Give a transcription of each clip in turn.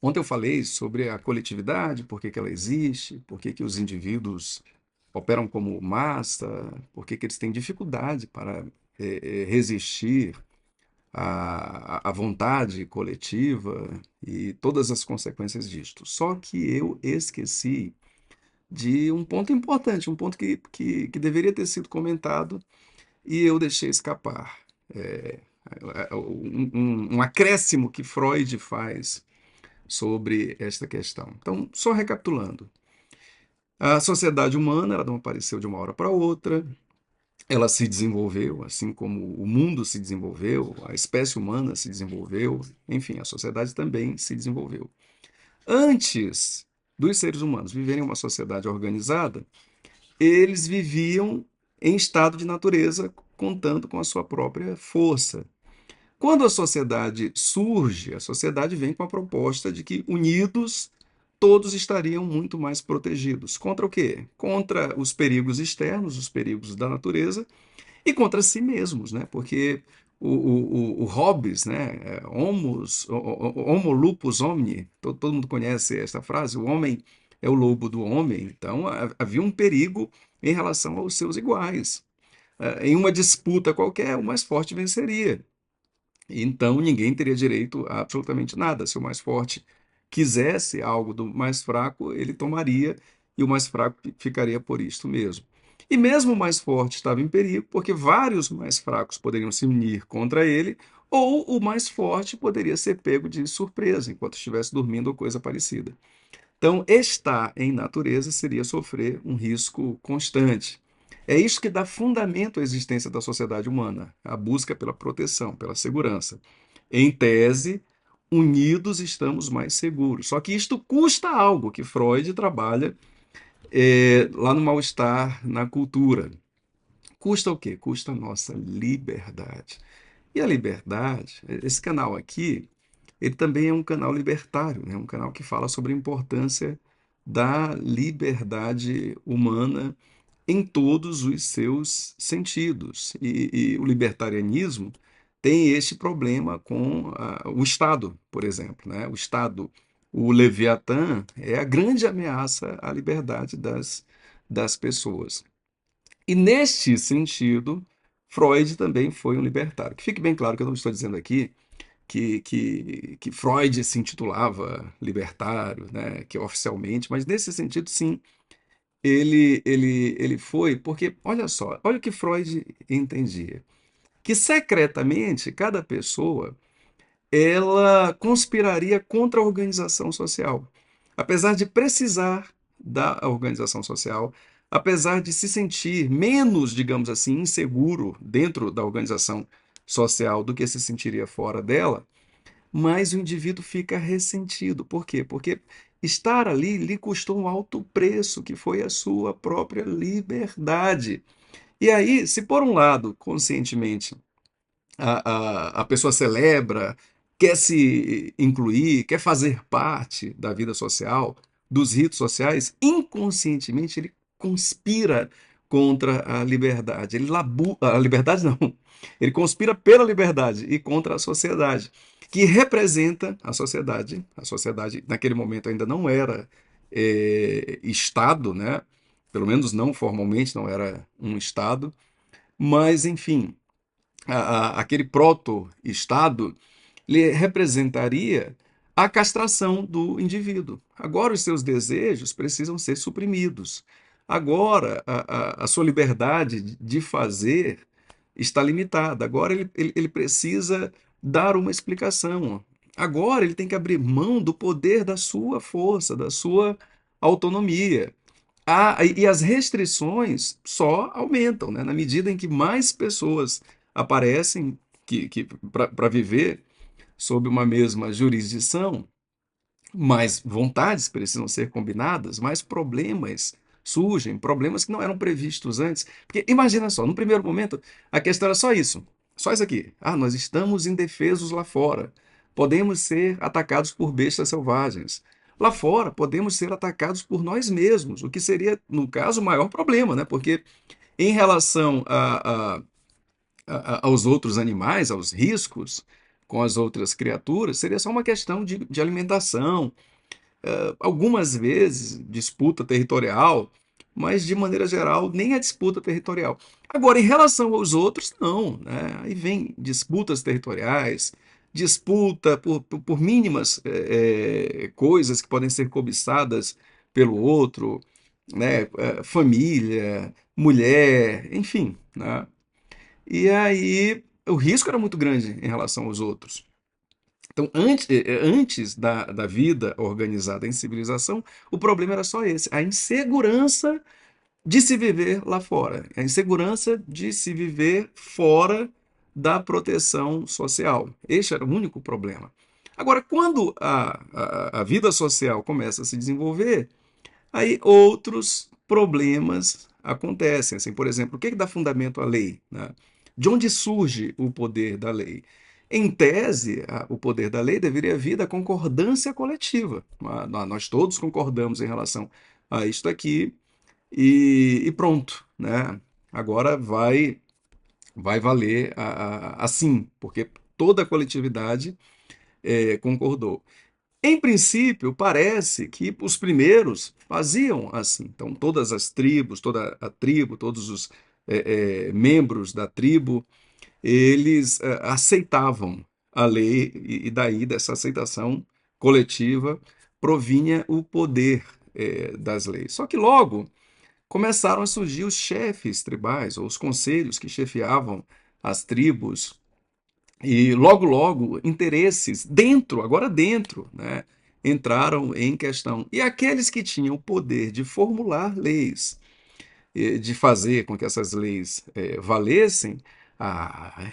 Ontem eu falei sobre a coletividade, por que que ela existe, por que que os indivíduos operam como massa, por que que eles têm dificuldade para resistir à vontade coletiva e todas as consequências disto. Só que eu esqueci de um ponto importante, um ponto que deveria ter sido comentado e eu deixei escapar. É, um acréscimo que Freud faz sobre esta questão. Então, só recapitulando. A sociedade humana, ela não apareceu de uma hora para outra, ela se desenvolveu, assim como o mundo se desenvolveu, a espécie humana se desenvolveu, enfim, a sociedade também se desenvolveu. Antes dos seres humanos viverem uma sociedade organizada, eles viviam em estado de natureza, contando com a sua própria força. Quando a sociedade surge, a sociedade vem com a proposta de que, unidos, todos estariam muito mais protegidos. Contra o quê? Contra os perigos externos, os perigos da natureza, e contra si mesmos, né? Porque o Hobbes, né? Homo lupus omni, todo mundo conhece essa frase, o homem é o lobo do homem, então havia um perigo em relação aos seus iguais. Em uma disputa qualquer, o mais forte venceria. Então ninguém teria direito a absolutamente nada. Se o mais forte quisesse algo do mais fraco, ele tomaria e o mais fraco ficaria por isto mesmo. E mesmo o mais forte estava em perigo, porque vários mais fracos poderiam se unir contra ele, ou o mais forte poderia ser pego de surpresa enquanto estivesse dormindo ou coisa parecida. Então, estar em natureza seria sofrer um risco constante. É isso que dá fundamento à existência da sociedade humana, a busca pela proteção, pela segurança. Em tese, unidos estamos mais seguros. Só que isto custa algo que Freud trabalha lá no mal-estar na cultura. Custa o quê? Custa a nossa liberdade. E a liberdade, esse canal aqui, ele também é um canal libertário, né? Um canal que fala sobre a importância da liberdade humana em todos os seus sentidos. E o libertarianismo tem este problema com o Estado, por exemplo. Né? O Estado, o Leviatã, é a grande ameaça à liberdade das pessoas. E neste sentido, Freud também foi um libertário. Que fique bem claro que eu não estou dizendo aqui que Freud se intitulava libertário, né, que oficialmente, mas nesse sentido, sim, ele foi, porque, olha só, olha o que Freud entendia, que secretamente cada pessoa ela conspiraria contra a organização social, apesar de precisar da organização social, apesar de se sentir menos, digamos assim, inseguro dentro da organização social do que se sentiria fora dela, mas o indivíduo fica ressentido. Por quê? Porque estar ali lhe custou um alto preço, que foi a sua própria liberdade. E aí, se por um lado, conscientemente, a pessoa celebra, quer se incluir, quer fazer parte da vida social, dos ritos sociais, inconscientemente ele conspira contra a liberdade. A liberdade não. Ele conspira pela liberdade e contra a sociedade, que representa a sociedade. A sociedade, naquele momento, ainda não era Estado, né? Pelo menos não formalmente, não era um Estado. Mas, enfim, aquele proto-Estado lhe representaria a castração do indivíduo. Agora, os seus desejos precisam ser suprimidos. Agora, a sua liberdade de fazer está limitada. Agora, ele precisa dar uma explicação. Agora, ele tem que abrir mão do poder da sua força, da sua autonomia. E as restrições só aumentam, né? Na medida em que mais pessoas aparecem para viver sob uma mesma jurisdição, mais vontades precisam ser combinadas, mais problemas surgem, problemas que não eram previstos antes. Porque imagina só, no primeiro momento, a questão era só isso aqui. Ah, nós estamos indefesos lá fora. Podemos ser atacados por bestas selvagens. Lá fora, podemos ser atacados por nós mesmos, o que seria, no caso, o maior problema, né? Porque em relação aos outros animais, aos riscos, com as outras criaturas, seria só uma questão de alimentação, algumas vezes disputa territorial, mas de maneira geral nem a disputa territorial. Agora, em relação aos outros, não, né? Aí vem disputas territoriais, disputa por mínimas coisas que podem ser cobiçadas pelo outro, né? Família, mulher, enfim, né? E aí o risco era muito grande em relação aos outros. Então, antes da vida organizada em civilização, o problema era só esse: a insegurança de se viver lá fora, a insegurança de se viver fora da proteção social. Este era o único problema. Agora, quando a vida social começa a se desenvolver, aí outros problemas acontecem. Assim, por exemplo, o que dá fundamento à lei? Né? De onde surge o poder da lei? Em tese, o poder da lei deveria vir da concordância coletiva. Nós todos concordamos em relação a isto aqui e pronto. Né? Agora vai valer assim, porque toda a coletividade concordou. Em princípio, parece que os primeiros faziam assim. Então, todas as tribos, toda a tribo, todos os membros da tribo, eles aceitavam a lei, e daí, dessa aceitação coletiva, provinha o poder das leis. Só que logo começaram a surgir os chefes tribais, ou os conselhos que chefiavam as tribos, e logo, logo, interesses dentro, agora dentro, né, entraram em questão. E aqueles que tinham o poder de formular leis, de fazer com que essas leis valessem,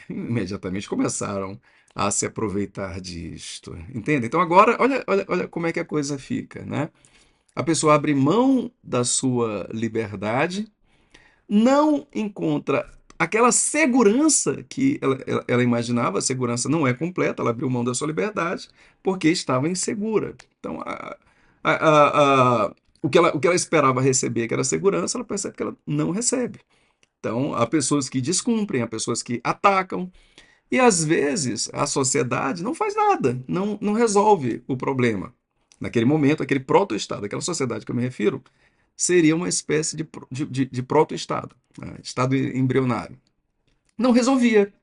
imediatamente começaram a se aproveitar disto. Entende? Então agora, olha como é que a coisa fica, né? A pessoa abre mão da sua liberdade, não encontra aquela segurança que ela imaginava. A segurança não é completa, ela abriu mão da sua liberdade porque estava insegura. Então, a, o que ela esperava receber, que era segurança, ela percebe que ela não recebe. Então, há pessoas que descumprem, há pessoas que atacam, e às vezes a sociedade não faz nada, não resolve o problema. Naquele momento, aquele proto-estado, aquela sociedade que eu me refiro, seria uma espécie de proto-estado, né? Estado embrionário. Não resolvia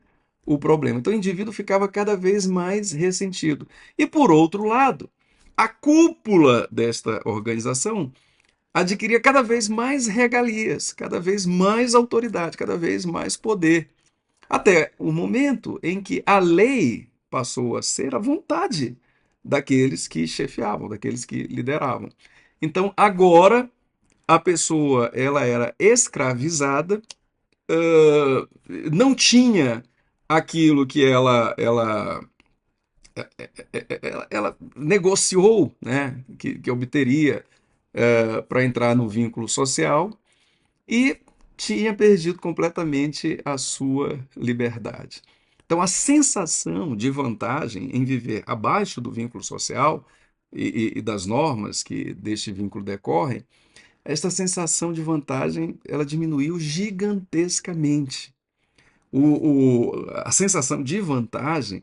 o problema. Então o indivíduo ficava cada vez mais ressentido. E por outro lado, a cúpula desta organização adquiria cada vez mais regalias, cada vez mais autoridade, cada vez mais poder. Até o momento em que a lei passou a ser a vontade daqueles que chefiavam, daqueles que lideravam. Então, agora a pessoa ela era escravizada, uh, não tinha aquilo que ela negociou, né, que obteria para entrar no vínculo social, e tinha perdido completamente a sua liberdade. Então, a sensação de vantagem em viver abaixo do vínculo social e das normas que deste vínculo decorrem, esta sensação de vantagem ela diminuiu gigantescamente. A sensação de vantagem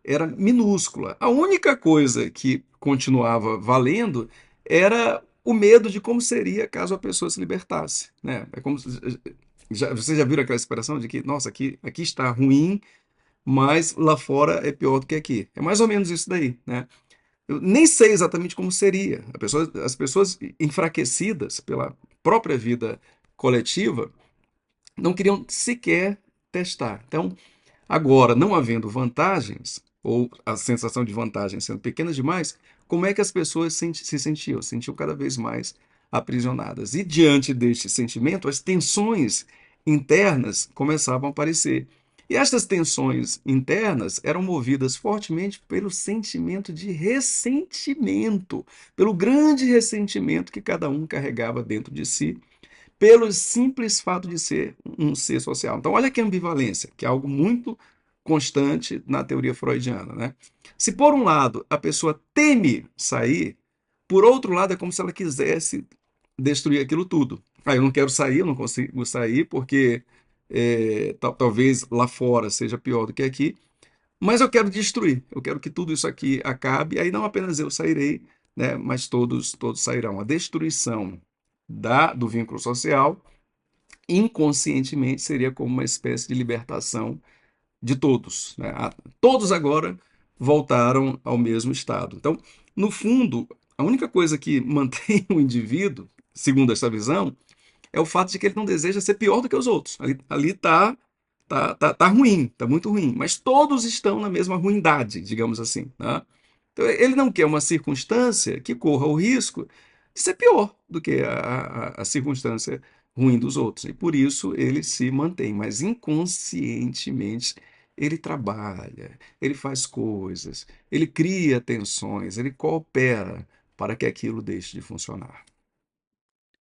era minúscula. A única coisa que continuava valendo era o medo de como seria caso a pessoa se libertasse. Né? É como vocês já viram aquela expressão de que, nossa, aqui está ruim, mas lá fora é pior do que aqui. É mais ou menos isso daí. Né? Eu nem sei exatamente como seria. As pessoas enfraquecidas pela própria vida coletiva não queriam sequer testar. Então, agora, não havendo vantagens, ou a sensação de vantagem sendo pequena demais, como é que as pessoas se sentiam? Se sentiam cada vez mais aprisionadas. E diante deste sentimento, as tensões internas começavam a aparecer. E estas tensões internas eram movidas fortemente pelo sentimento de ressentimento, pelo grande ressentimento que cada um carregava dentro de si, pelo simples fato de ser um ser social. Então, olha que ambivalência, que é algo muito constante na teoria freudiana, né? Se por um lado a pessoa teme sair, por outro lado é como se ela quisesse destruir aquilo tudo. Eu não quero sair, eu não consigo sair porque talvez lá fora seja pior do que aqui, Mas eu quero destruir, eu quero que tudo isso aqui acabe, aí não apenas eu sairei, né, mas todos sairão. A destruição do vínculo social, inconscientemente, seria como uma espécie de libertação de todos, né? Todos agora voltaram ao mesmo estado. Então, no fundo, a única coisa que mantém o indivíduo, segundo essa visão, é o fato de que ele não deseja ser pior do que os outros. Ali tá ruim, tá muito ruim, mas todos estão na mesma ruindade, digamos assim, né? Então, ele não quer uma circunstância que corra o risco de ser pior do que a circunstância ruim dos outros. E por isso ele se mantém, mas inconscientemente ele trabalha, ele faz coisas, ele cria tensões, ele coopera para que aquilo deixe de funcionar.